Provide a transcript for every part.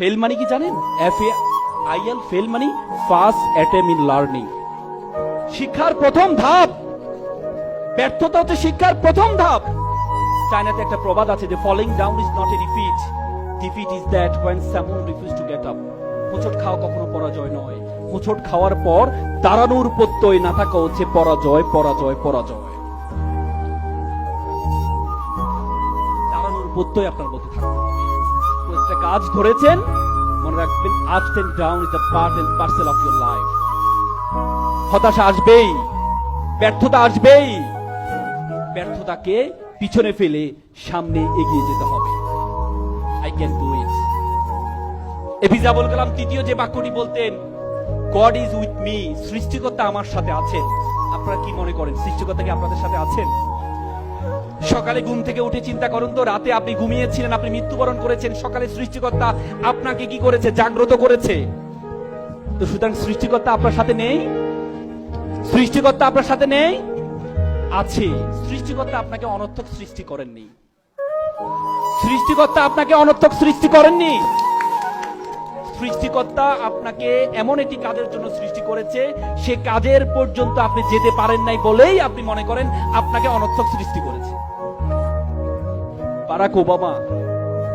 Fail মানে কি জানেন? FAIL, ফেল মানে ফার্স্ট অ্যাটেম্প ইন লার্নিং। শিক্ষার প্রথম ধাপ। ব্যর্থতা হচ্ছে শিক্ষার প্রথম ধাপ। চায়নাতে একটা প্রবাদ আছে যে falling down is not a defeat, defeat is that when someone refuse to get up। হোঁচট খাওয়া কখনো পরাজয় নয়, হোঁচট খাওয়ার পর দাঁড়ানোর প্রত্যয় না থাকা হচ্ছে পরাজয়, পরাজয়, পরাজয়। দাঁড়ানোর প্রত্যয় আপনার মধ্যে থাকতে হবে। তো একটা কাজ ধরেছেন, মনে রাখবেন ups and down is a part and parcel of your life। হতাশা আসবেই, ব্যর্থতা আসবেই, ব্যর্থতাকে পিছনে ফেলে সামনে এগিয়ে যেতে হবে। I can do it। APJ Abul Kalam তৃতীয় যে বাক্যটি বলতেন, God is with me, সৃষ্টিকর্তা আমার সাথে আছেন। আপনারা কি মনে করেন সৃষ্টিকর্তা কি আপনাদের সাথে আছেন? সকালে ঘুম থেকে উঠে চিন্তা করুন তো, রাতে আপনি ঘুমিয়েছিলেন, আপনি মৃত্যুবরণ করেছেন, সকালে সৃষ্টিকর্তা আপনাকে কি করেছে? জাগ্রত করেছে। তো সুতরাং সৃষ্টিকর্তা আপনার সাথে নেই? সৃষ্টিকর্তা আপনার সাথে নেই? আছে। সৃষ্টিকর্তা আপনাকে অনর্থক সৃষ্টি করেননি। সৃষ্টিকর্তা আপনাকে অনর্থক সৃষ্টি করেননি। সৃষ্টিকর্তা আপনাকে এমন একটি কাজের জন্য সৃষ্টি করেছে, সে কাজের পর্যন্ত আপনি যেতে পারেন নাই বলেই আপনি মনে করেন আপনাকে অনর্থক সৃষ্টি করেছে। বারাক ওবামা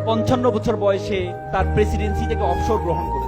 55 বছর বয়সে তার প্রেসিডেন্সি থেকে অবসর গ্রহণ করেছে।